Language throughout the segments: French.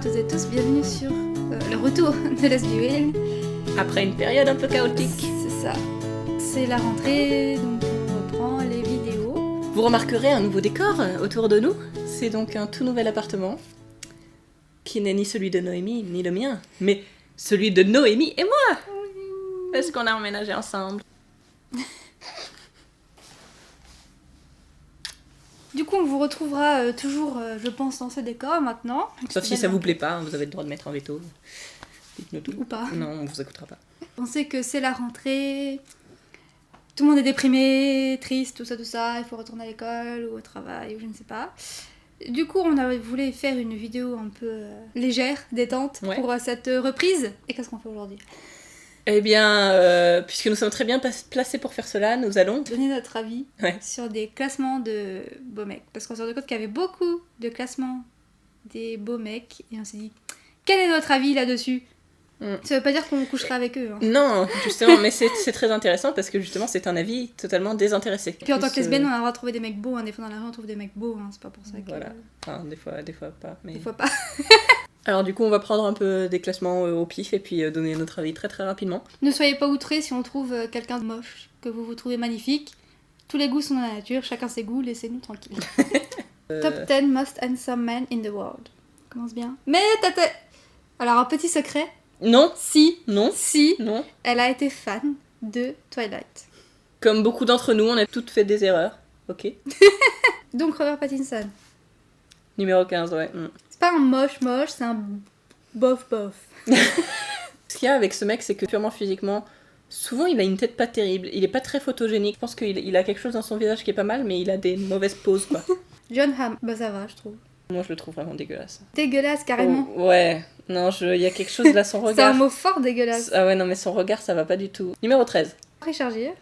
toutes et tous, bienvenue sur le retour de Let's Be Real. Après une période un peu chaotique. C'est ça. C'est la rentrée, donc on reprend les vidéos. Vous remarquerez un nouveau décor autour de nous. C'est donc un tout nouvel appartement qui n'est ni celui de Noémie ni le mien, mais celui de Noémie et moi. Parce qu'on a emménagé ensemble. Du coup, on vous retrouvera toujours, je pense, dans ce décor maintenant. Sauf si ça vous plaît pas, vous avez le droit de mettre un veto. Dites-nous tout. Ou pas. Non, on vous écoutera pas. On sait que c'est la rentrée, tout le monde est déprimé, triste, tout ça, il faut retourner à l'école ou au travail ou je ne sais pas. Du coup, on a voulu faire une vidéo un peu légère, détente pour cette reprise. Et qu'est-ce qu'on fait aujourd'hui ? Eh bien, puisque nous sommes très bien placés pour faire cela, nous allons donner notre avis sur des classements de beaux mecs. Parce qu'on s'est rendu compte qu'il y avait beaucoup de classements des beaux mecs. Et on s'est dit, quel est notre avis là-dessus ? Ça veut pas dire qu'on couchera avec eux. Hein. Non, justement, mais c'est très intéressant parce que justement, c'est un avis totalement désintéressé. Puis en tant que lesbienne, on a le droit de trouver des mecs beaux. Hein. Des fois dans la rue, on trouve des mecs beaux. Hein. C'est pas pour ça que... Voilà. Enfin, des fois pas. Mais... Des fois pas. Alors du coup, on va prendre un peu des classements au pif et puis donner notre avis très très rapidement. Ne soyez pas outrés si on trouve quelqu'un de moche, que vous trouvez magnifique. Tous les goûts sont dans la nature, chacun ses goûts, laissez-nous tranquilles. Top 10 most handsome men in the world. Commence bien. Mais alors un petit secret. Non. Non. Elle a été fan de Twilight. Comme beaucoup d'entre nous, on a toutes fait des erreurs. Ok. Donc Robert Pattinson. Numéro 15, ouais. C'est pas un moche, c'est un bof. Ce qu'il y a avec ce mec, c'est que purement physiquement, souvent il a une tête pas terrible. Il est pas très photogénique. Je pense qu'il a quelque chose dans son visage qui est pas mal, mais il a des mauvaises poses, quoi. John Hamm, bah ça va, je trouve. Moi, je le trouve vraiment dégueulasse. Dégueulasse, carrément. Oh, ouais. Non, il y a quelque chose là, son regard. C'est un mot fort, dégueulasse. Ah ouais, non, mais son regard, ça va pas du tout. Numéro 13. Richard Gere.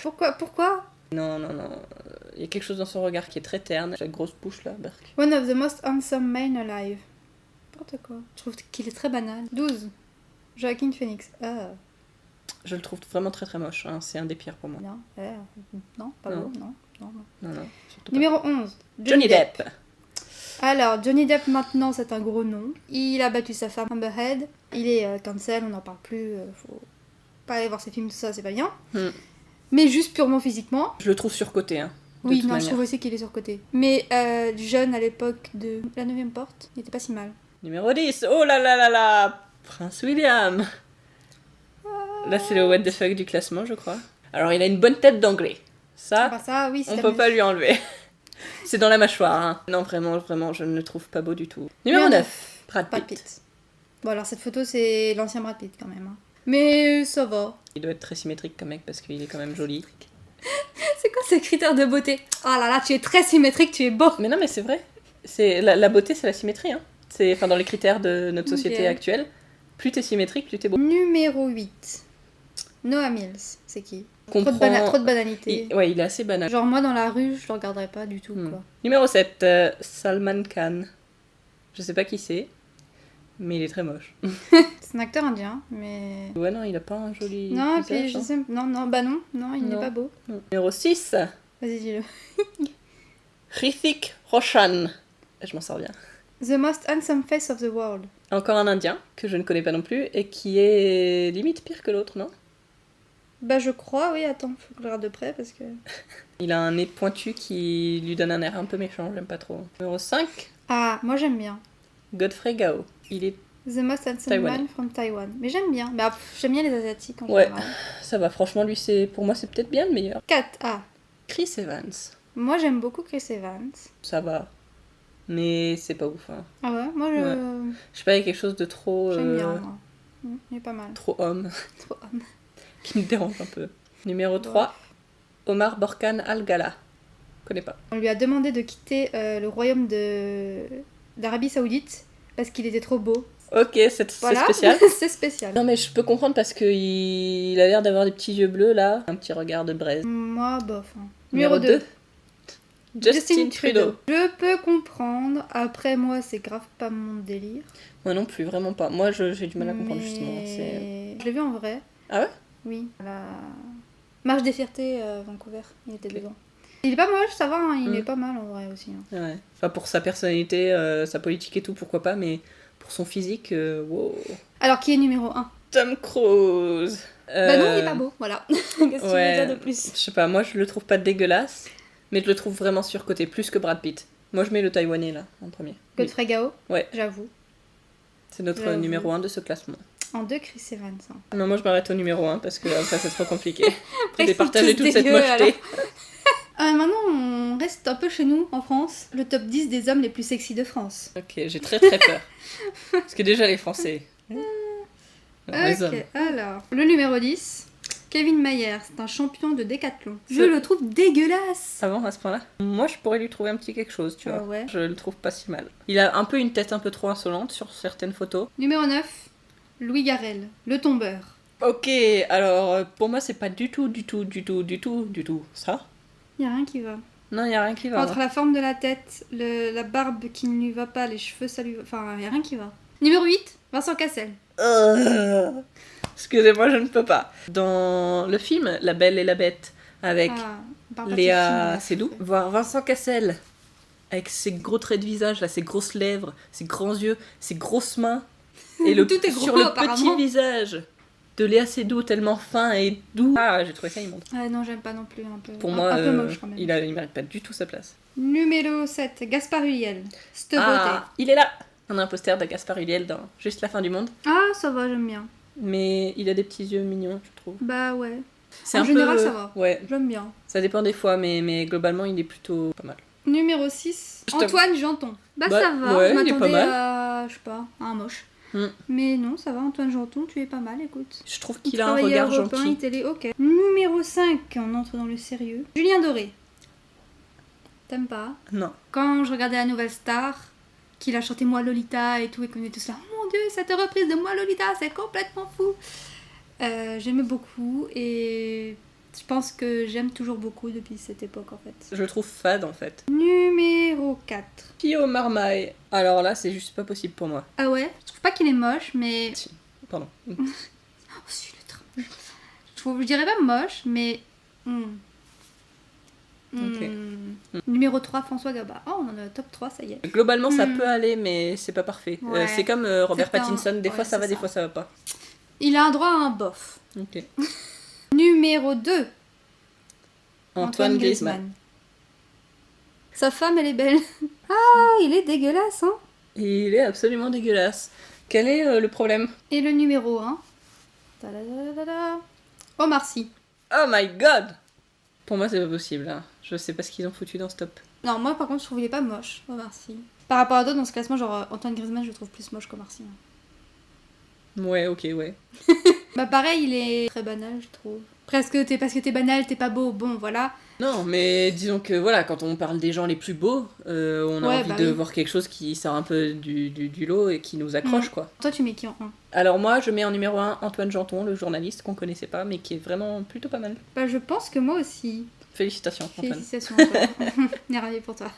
Pourquoi Non. Il y a quelque chose dans son regard qui est très terne. Cette grosse bouche là, Berk. One of the most handsome men alive. N'importe quoi. Je trouve qu'il est très banal. 12. Joaquin Phoenix. Je le trouve vraiment très très moche. Hein. C'est un des pires pour moi. Non, pas beau, non. Surtout Numéro 11. Johnny Depp. Alors, Johnny Depp maintenant, c'est un gros nom. Il a battu sa femme Amber Heard. Il est cancel, on n'en parle plus. Faut pas aller voir ses films, tout ça, c'est pas bien. Mais juste purement physiquement. Je le trouve surcoté, hein. Oui, non, je trouve aussi qu'il est surcoté. Mais jeune à l'époque de La 9ème Porte, il était pas si mal. Numéro 10. Oh là là là là. Prince William. Là, c'est le what the fuck du classement, je crois. Alors, il a une bonne tête d'anglais. Ça, oui, on peut pas lui enlever. C'est dans la mâchoire, hein. Non, vraiment, je ne le trouve pas beau du tout. Numéro 9. Brad Pitt. Bon, alors cette photo, c'est l'ancien Brad Pitt, quand même. Hein. Mais ça va. Il doit être très symétrique comme mec, parce qu'il est quand même joli. C'est quoi ces critères de beauté ? Oh là là, tu es très symétrique, tu es beau. Mais non, mais c'est vrai. C'est la beauté, c'est la symétrie, hein. C'est dans les critères de notre société actuelle. Plus t'es symétrique, plus t'es beau. Numéro 8. Noah Mills, c'est qui ? Trop de banalité. Ouais, il est assez banal. Genre moi dans la rue, je le regarderais pas du tout, quoi. Numéro 7, Salman Khan. Je sais pas qui c'est, mais il est très moche. C'est un acteur indien, mais... Ouais, non, il a pas un joli non, visage, puis je sais... Non, il n'est pas beau. Non. Numéro 6. Vas-y, dis-le. Hrithik Roshan. Je m'en sors bien. The most handsome face of the world. Encore un indien, que je ne connais pas non plus, et qui est limite pire que l'autre, non ? Bah je crois, oui, attends, faut que je regarde de près parce que... Il a un nez pointu qui lui donne un air un peu méchant, j'aime pas trop. Numéro 5. Ah, moi j'aime bien. Godfrey Gao. Il est The most handsome man from Taiwan. Mais j'aime bien. Bah, j'aime bien les Asiatiques en général. Ça va, franchement, lui, pour moi, c'est peut-être bien le meilleur. 4A. Chris Evans. Moi j'aime beaucoup Chris Evans. Ça va. Mais c'est pas ouf. Hein. Ah ouais, moi je... Ouais. Je sais pas, il y a quelque chose de trop... J'aime bien, moi. Il est pas mal. Trop homme. Trop homme. Qui me dérange un peu. Numéro 3, Omar Borkan Al-Ghala. Je connais pas. On lui a demandé de quitter le royaume d'Arabie Saoudite parce qu'il était trop beau. Ok, c'est spécial. C'est spécial. Non mais je peux comprendre parce qu'il a l'air d'avoir des petits yeux bleus là. Un petit regard de braise. Moi, bof. Hein. Numéro 2. Justin Trudeau. Je peux comprendre. Après, moi, c'est grave pas mon délire. Moi non plus, vraiment pas. Moi, j'ai du mal à comprendre justement. Je l'ai vu en vrai. Ah ouais ? Oui, à la Marche des Fiertés Vancouver, il était dedans. Il est pas moche, ça va, hein, il est pas mal en vrai aussi. Hein. Ouais. Enfin, pour sa personnalité, sa politique et tout, pourquoi pas, mais pour son physique, wow. Alors, qui est numéro 1? Tom Cruise. Bah non, il est pas beau, voilà. Qu'est-ce que tu veux dire de plus? Je sais pas, moi je le trouve pas dégueulasse, mais je le trouve vraiment surcoté, plus que Brad Pitt. Moi je mets le Taïwanais là, en premier. Godfrey Gao? Ouais. J'avoue. C'est notre J'avoue. numéro 1 de ce classement. En 2, Chris Evans. Hein. Non, moi je m'arrête au numéro 1 parce que après c'est trop compliqué. Après, De ils sont départager tous toute cette dégueux, mocheté. Maintenant, on reste un peu chez nous, en France. Le top 10 des hommes les plus sexy de France. Ok, j'ai très très peur. Parce que déjà les Français. Les hommes. Ok, alors. Le numéro 10, Kevin Mayer. C'est un champion de décathlon. Je C'est- le trouve dégueulasse. Ah bon, à ce point-là? Moi je pourrais lui trouver un petit quelque chose, tu vois. Ah ouais. Je le trouve pas si mal. Il a un peu une tête un peu trop insolente sur certaines photos. Numéro 9, Louis Garrel. Le tombeur. Ok, alors pour moi c'est pas du tout ça. Y a rien qui va. Non, y a rien qui va. Entre la forme de la tête, la barbe qui ne lui va pas, les cheveux, ça lui va. Enfin, y a rien qui va. Numéro 8, Vincent Cassel. Excusez-moi, je ne peux pas. Dans le film La Belle et la Bête, avec Ah, on parle pas de ce Léa film, Seydoux, bref. voir Vincent Cassel avec ses gros traits de visage, là, ses grosses lèvres, ses grands yeux, ses grosses mains, et Tout est gros, sur le apparemment. petit visage de Léa Seydoux tellement fin et doux. Ah, j'ai trouvé ça immonde. Ah non, j'aime pas non plus. Un peu, Pour moi, un peu moche quand même. il mérite pas du tout sa place. Numéro 7, Gaspard Huliel. Cette beauté. Ah, il est là. On a un poster de Gaspard Ulliel dans Juste la fin du monde. Ah, ça va, j'aime bien. Mais il a des petits yeux mignons, je trouve. Bah ouais. C'est En un général, peu... ça va. Ouais, J'aime bien. ça dépend des fois, mais globalement, il est plutôt pas mal. Numéro 6, Je t'avoue. Antoine Janton. Bah, Bah, ça va, ouais, je il est pas m'attendais mal. à, je sais pas, à un moche. Hmm. Mais non, ça va, Antoine Janton, tu es pas mal, écoute. Je trouve qu'il a un Travailleur regard européen, gentil. télé, ok. Numéro 5, on entre dans le sérieux. Julien Doré. T'aimes pas? Non. Quand je regardais la Nouvelle Star, qu'il a chanté Moi Lolita et tout, et qu'on était tous là, oh mon dieu, cette reprise de Moi Lolita, c'est complètement fou. J'aimais beaucoup et je pense que j'aime toujours beaucoup depuis cette époque en fait. Je le trouve fade en fait. Numéro 4. Pio Marmaille. Alors là, c'est juste pas possible pour moi. Ah ouais, je trouve pas qu'il est moche, mais. Pardon. Oh si, le train. Je dirais pas moche, mais. Ok. Numéro 3, François Gabin. Oh, on en a top 3, ça y est. Globalement, ça peut aller, mais c'est pas parfait. Ouais. C'est comme Robert C'est un- Pattinson. Des ouais, fois ça va, c'est des ça. fois ça va pas. Il a un droit à un bof. Ok. Numéro 2, Antoine Griezmann. Sa femme, elle est belle. Ah, il est dégueulasse, hein. Il est absolument dégueulasse. Quel est le problème? Et le numéro 1, Omar Sy. Oh my god! Pour moi, c'est pas possible. Hein. Je sais pas ce qu'ils ont foutu dans ce top. Non, moi par contre, je trouve qu'il est pas moche, Omar Sy. Par rapport à d'autres dans ce classement, genre Antoine Griezmann, je le trouve plus moche qu'Omar Sy. Hein. Ouais, ok, ouais. Bah pareil, il est très banal, je trouve. Presque parce que t'es banal, t'es pas beau, bon voilà. Non, mais disons que voilà, quand on parle des gens les plus beaux, on a Ouais, envie bah de oui. voir quelque chose qui sort un peu du lot et qui nous accroche, quoi. Toi, tu mets qui en 1? Alors moi, je mets en numéro 1 Antoine Janton, le journaliste qu'on connaissait pas, mais qui est vraiment plutôt pas mal. Bah je pense que moi aussi. Félicitations, Antoine. Félicitations Antoine. On est ravis pour toi.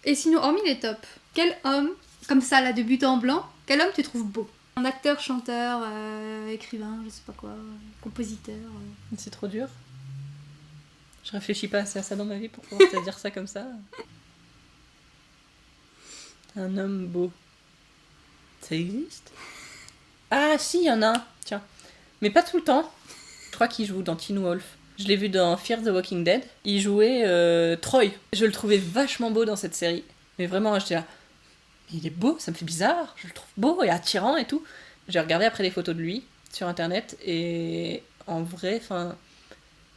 Et sinon, hormis les tops, quel homme, comme ça là, de but en blanc, quel homme tu trouves beau? Un acteur, chanteur, écrivain, je sais pas quoi, compositeur. C'est trop dur. Je réfléchis pas assez à ça dans ma vie pour pouvoir te dire ça comme ça. Un homme beau. Ça existe? Ah si, il y en a un, tiens. Mais pas tout le temps. Je crois qu'il joue dans Teen Wolf. Je l'ai vu dans Fear the Walking Dead. Il jouait Troy. Je le trouvais vachement beau dans cette série. Mais vraiment, j'étais là. Il est beau, ça me fait bizarre. Je le trouve beau et attirant et tout. J'ai regardé après des photos de lui sur internet et en vrai, enfin,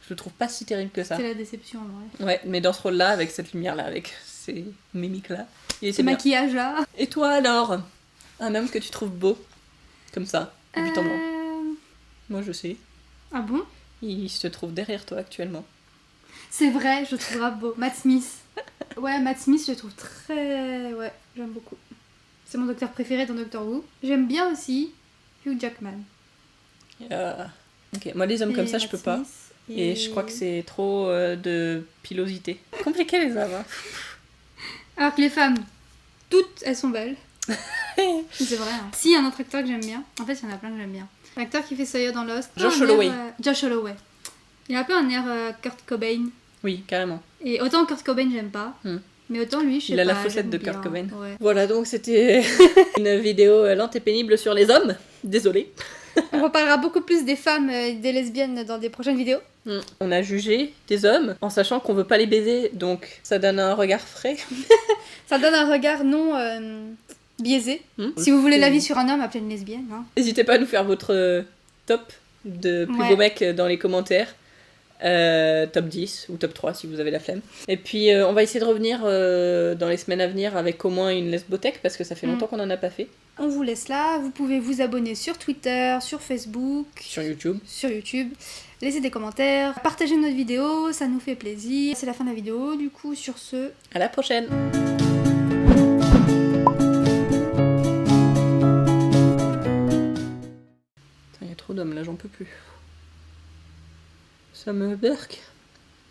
je le trouve pas si terrible que ça. C'est la déception en vrai. Ouais, mais dans ce rôle-là, avec cette lumière-là, avec ces mimiques-là, il Ce était bien. maquillage-là. Et toi alors? Un homme que tu trouves beau? Comme ça, de but en blanc. Moi je sais. Ah bon? Il se trouve derrière toi actuellement. C'est vrai, je le trouve grave beau. Matt Smith. Ouais, Matt Smith, je le trouve très... Ouais, j'aime beaucoup. C'est mon docteur préféré dans Doctor Who. J'aime bien aussi Hugh Jackman. Ok, moi les hommes comme ça, je peux pas. Et je crois que c'est trop de pilosité. Compliqué les hommes. Hein. Alors que les femmes, toutes, elles sont belles. C'est vrai. Hein. Si, un autre acteur que j'aime bien. En fait, il y en a plein que j'aime bien. L'acteur qui fait Sawyer dans Lost. Josh Un air, Holloway. Josh Holloway. Il a un peu un air Kurt Cobain. Oui, carrément. Et autant Kurt Cobain, j'aime pas. Mais autant lui, je sais Il pas. a la fossette j'aime de bien. Kurt Cobain. Ouais. Voilà, donc c'était une vidéo lente et pénible sur les hommes. Désolée. On reparlera beaucoup plus des femmes et des lesbiennes dans des prochaines vidéos. On a jugé des hommes en sachant qu'on veut pas les baiser, donc ça donne un regard frais. Ça donne un regard non biaisé. Si vous voulez l'avis sur un homme, appelez une lesbienne. Hein. N'hésitez pas à nous faire votre top de plus beaux mecs dans les commentaires. Top 10 ou top 3 si vous avez la flemme. Et puis on va essayer de revenir dans les semaines à venir avec au moins une lesbothèque parce que ça fait longtemps qu'on en a pas fait. On vous laisse là, vous pouvez vous abonner sur Twitter, sur Facebook, sur YouTube. Laissez des commentaires, partagez notre vidéo, ça nous fait plaisir. C'est la fin de la vidéo, du coup sur ce... À la prochaine. Il y a trop d'hommes là, j'en peux plus. Ça me berque.